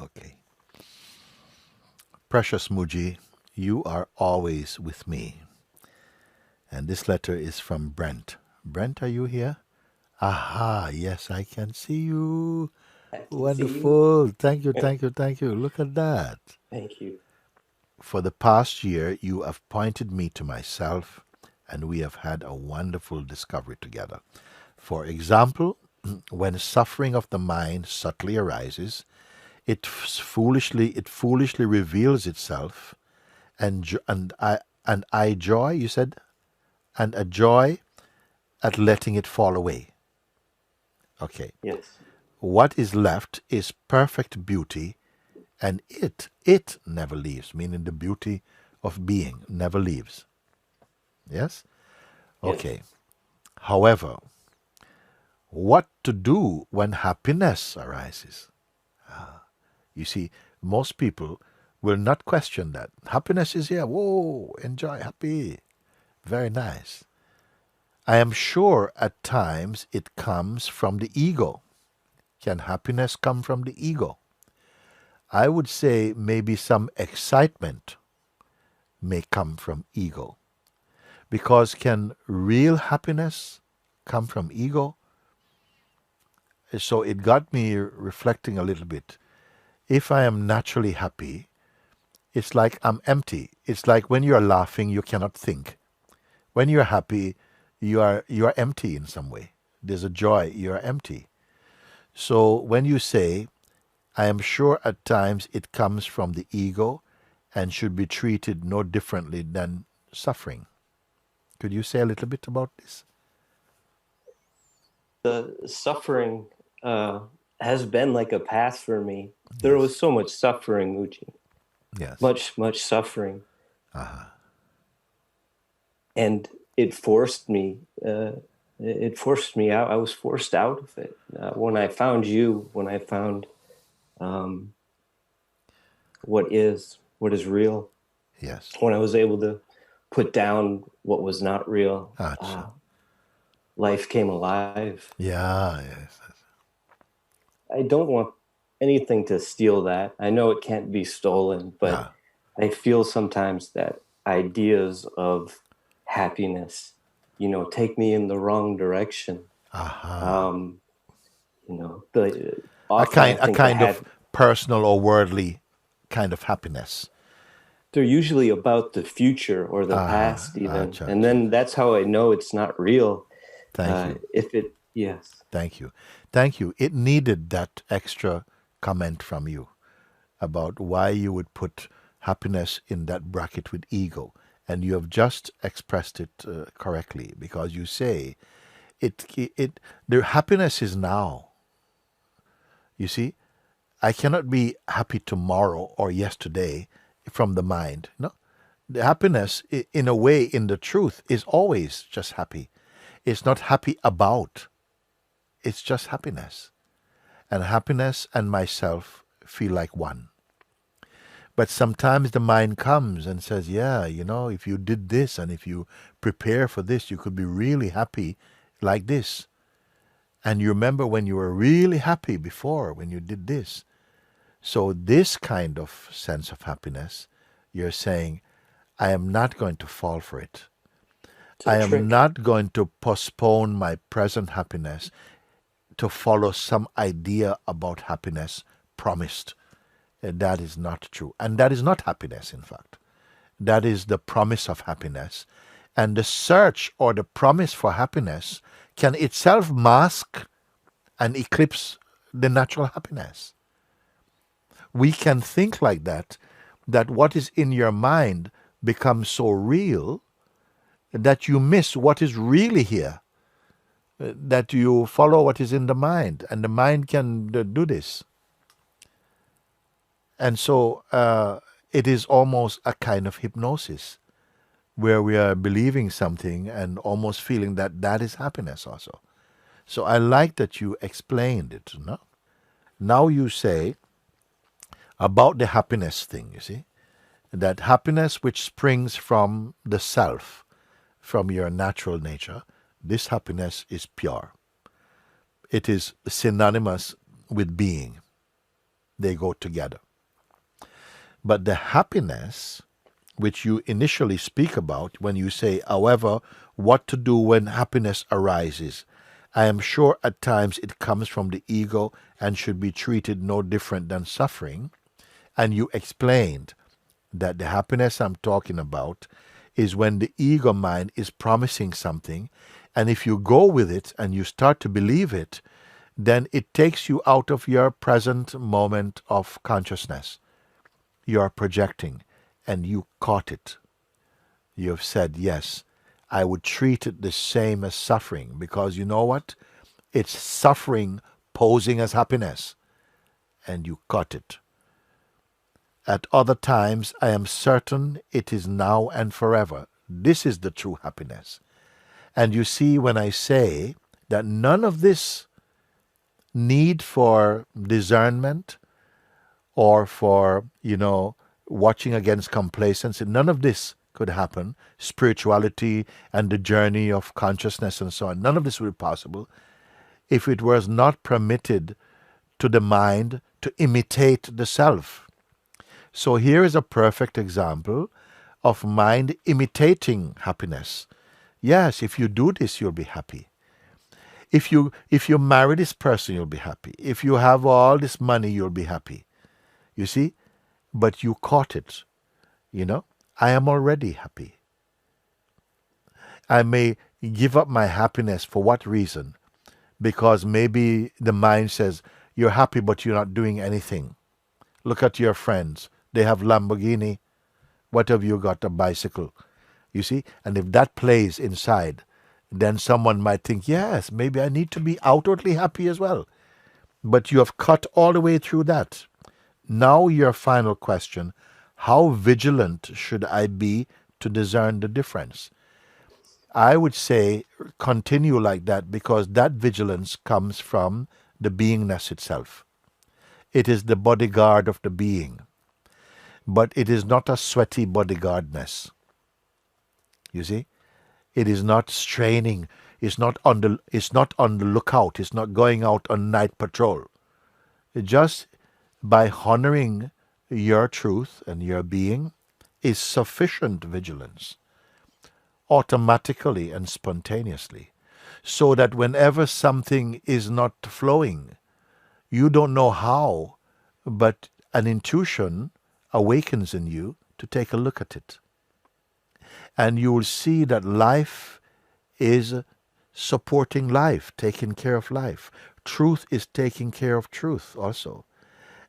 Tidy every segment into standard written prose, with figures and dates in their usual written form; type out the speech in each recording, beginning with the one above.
Okay. Precious Mooji, you are always with me. And this letter is from Brent. Brent, are you here? Aha, yes, I can see you. I can see you. Wonderful. Thank you, thank you, thank you. Look at that. Thank you. For the past year, you have pointed me to myself, and we have had a wonderful discovery together. For example, when suffering of the mind subtly arises, it foolishly reveals itself, and I joy, you said, and a joy at letting it fall away. Okay. Yes. What is left is perfect beauty, and it never leaves, meaning the beauty of being never leaves. Yes? Yes. Okay. However, what to do when happiness arises? You see, most people will not question that. Happiness is here. Whoa, enjoy, happy. Very nice. I am sure at times it comes from the ego. Can happiness come from the ego? I would say maybe some excitement may come from ego. Because can real happiness come from ego? So it got me reflecting a little bit. If I am naturally happy, it's like I'm empty. It's like when you're laughing, you cannot think. When you're happy, you are empty in some way. There's a joy, you're empty. So when you say, I am sure at times it comes from the ego and should be treated no differently than suffering. Could you say a little bit about this? The suffering uh, has been like a path for me. There Yes. was so much suffering, Uchi. Yes. Much suffering. Uh-huh. And it forced me. It forced me out. I was forced out of it. When I found you, when I found um, what is real, Yes. when I was able to put down what was not real, Acha. life came alive. Yeah, yes. I don't want anything to steal that. I know it can't be stolen, but Yeah. I feel sometimes that ideas of happiness, take me in the wrong direction. Aha. Um, the A often I kind a think the kind of personal or worldly kind of happiness. they're usually about the future or the Aha. past even, Acha, and acha. then that's how I know it's not real. Thank you. If it, yes, Thank you. Thank you. It needed that extra comment from you about why you would put happiness in that bracket with ego. And you have just expressed it correctly because you say the happiness is now. You see, I cannot be happy tomorrow or yesterday from the mind. No, the happiness, in a way, in the truth, is always just happy. It's not happy about. It's just happiness. And happiness and myself feel like one. But sometimes the mind comes and says, yeah, if you did this and if you prepare for this, you could be really happy like this. And you remember when you were really happy before when you did this. So this kind of sense of happiness, you're saying, I am not going to fall for it. it's a I am trick. not going to postpone my present happiness to follow some idea about happiness promised. That is not true. And that is not happiness, in fact. That is the promise of happiness. And the search or the promise for happiness can itself mask and eclipse the natural happiness. We can think like that, that what is in your mind becomes so real that you miss what is really here, that you follow what is in the mind, and the mind can do this. And so it is almost a kind of hypnosis where we are believing something and almost feeling that that is happiness also. So I like that you explained it. No? Now you say about the happiness thing, you see, that happiness which springs from the self, from your natural nature, this happiness is pure. It is synonymous with being. They go together. But the happiness which you initially speak about when you say, however, what to do when happiness arises, I am sure at times it comes from the ego and should be treated no different than suffering. And you explained that the happiness I'm talking about is when the ego mind is promising something, and if you go with it and you start to believe it, then it takes you out of your present moment of consciousness. You are projecting, and you caught it. You have said, yes, I would treat it the same as suffering, because you know what? It's suffering posing as happiness, and you caught it. At other times, I am certain it is now and forever. This is the true happiness. And you see, when I say that none of this need for discernment or for, watching against complacency, none of this could happen. Spirituality and the journey of consciousness and so on, none of this would be possible if it was not permitted to the mind to imitate the self. So here is a perfect example of mind imitating happiness. Yes, if you do this, you'll be happy. If you marry this person, you'll be happy. If you have all this money, you'll be happy. You see? But you caught it. I am already happy. I may give up my happiness for what reason? Because maybe the mind says, you're happy, but you're not doing anything. Look at your friends. They have Lamborghini. What have you got? A bicycle. You see? And if that plays inside, then someone might think, yes, maybe I need to be outwardly happy as well. But you have cut all the way through that. Now your final question, how vigilant should I be to discern the difference? I would say continue like that, because that vigilance comes from the beingness itself. It is the bodyguard of the being. But it is not a sweaty bodyguardness. You see? It is not straining. It's not on the lookout. It's not going out on night patrol. Just by honoring your truth and your being is sufficient vigilance, automatically and spontaneously, so that whenever something is not flowing, you don't know how, but an intuition awakens in you to take a look at it. And you will see that life is supporting life, taking care of life. Truth is taking care of truth also.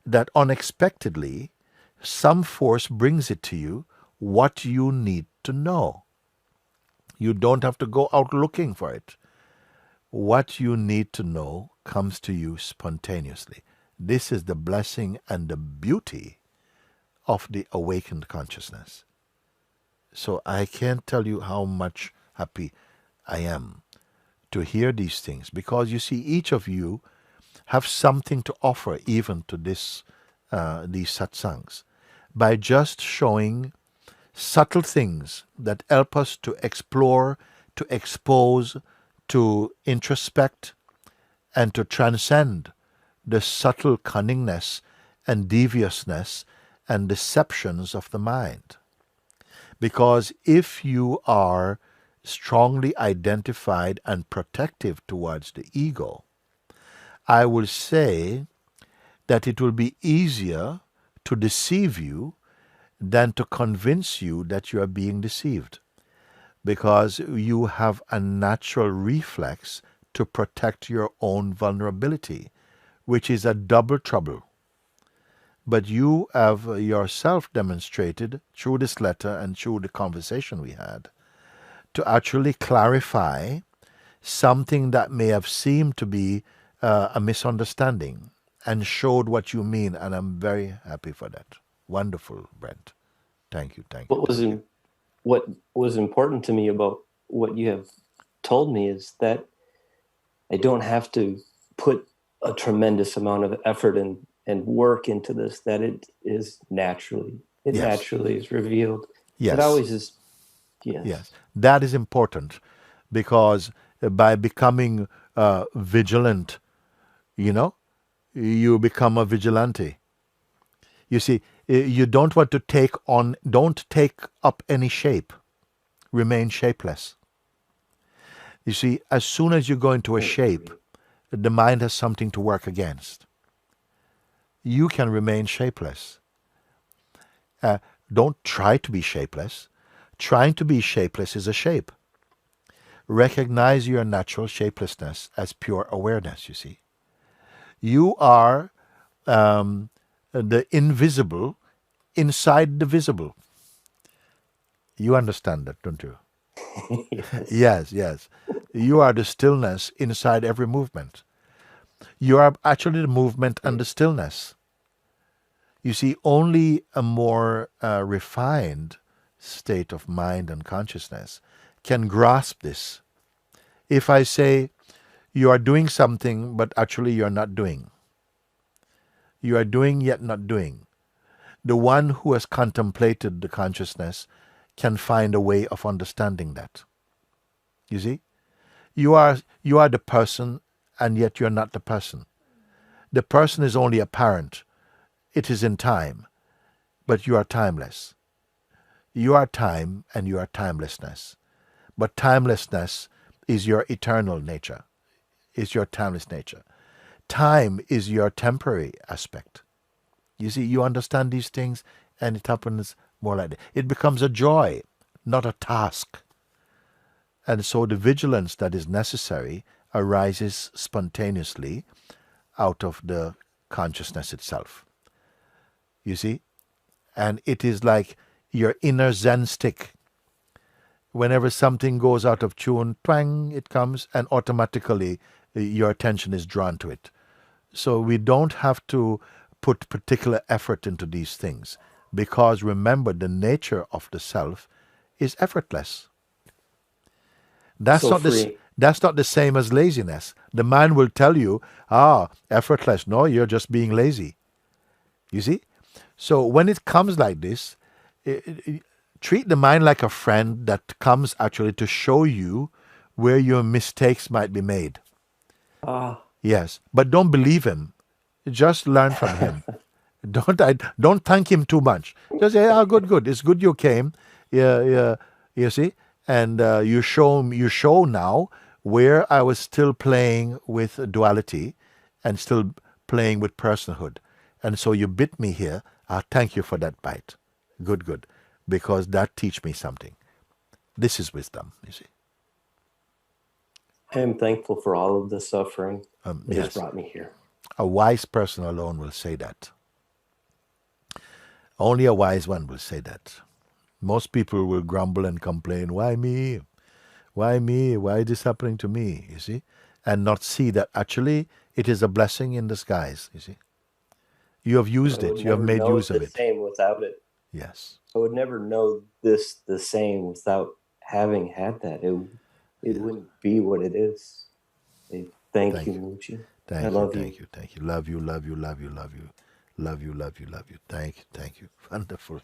That unexpectedly, some force brings it to you what you need to know. You don't have to go out looking for it. What you need to know comes to you spontaneously. This is the blessing and the beauty of the awakened consciousness. So I can't tell you how much happy I am to hear these things, because you see, each of you have something to offer even to these satsangs, by just showing subtle things that help us to explore, to expose, to introspect, and to transcend the subtle cunningness and deviousness and deceptions of the mind. Because if you are strongly identified and protective towards the ego, I will say that it will be easier to deceive you than to convince you that you are being deceived, because you have a natural reflex to protect your own vulnerability, which is a double trouble. But you have yourself demonstrated through this letter and through the conversation we had to actually clarify something that may have seemed to be a misunderstanding, and showed what you mean, and I'm very happy for that. Wonderful, Brent. Thank you. What was important to me about what you have told me is that I don't have to put a tremendous amount of effort and work into this, that it is naturally. It naturally is revealed. Yes. It always is. Yes. That is important, because by becoming vigilant, you become a vigilante. You see, you don't want to don't take up any shape. Remain shapeless. You see, as soon as you go into a shape, the mind has something to work against. You can remain shapeless. Don't try to be shapeless. Trying to be shapeless is a shape. Recognize your natural shapelessness as pure awareness, you see. You are the invisible inside the visible. You understand that, don't you? Yes. Yes, yes. You are the stillness inside every movement. You are actually the movement and the stillness. You see, only a more refined state of mind and consciousness can grasp this. If I say you are doing something, but actually you are not doing, you are doing yet not doing, the one who has contemplated the consciousness can find a way of understanding that. You see? You are the person, and yet you're not the person. The person is only apparent. It is in time, but you are timeless. You are time and you are timelessness. But timelessness is your eternal nature, is your timeless nature. Time is your temporary aspect. You see, you understand these things, and it happens more like that. It becomes a joy, not a task. And so the vigilance that is necessary arises spontaneously out of the consciousness itself. You see? And it is like your inner Zen stick. Whenever something goes out of tune, twang, it comes, and automatically your attention is drawn to it. So we don't have to put particular effort into these things, because remember, the nature of the self is effortless. That's So not this. free. That's not the same as laziness. The mind will tell you, effortless. No, you're just being lazy. You see? So when it comes like this, treat the mind like a friend that comes actually to show you where your mistakes might be made. Ah. Yes, but don't believe him. Just learn from him. Don't thank him too much. Just say, good, good. It's good you came. Yeah, yeah. You see, and you show now where I was still playing with duality, and still playing with personhood, and so you bit me here. Thank you for that bite. Good, good, because that teach me something. This is wisdom. You see. I am thankful for all of the suffering that has Yes, brought me here. a wise person alone will say that. Only a wise one will say that. Most people will grumble and complain, why me? Why me? Why is this happening to me? You see? And not see that actually it is a blessing in disguise, you see? You have used I would it. You have never made know use it of the it. same without it. Yes. I would never know this the same without having had that. It Yes. wouldn't be what it is. Thank you, Thank you. Mooji. I Thank you. love you. Thank you. Thank you. Love you. Love you. Love you. Love you. Love you. Love you. Love you. Thank you. Thank you. Wonderful.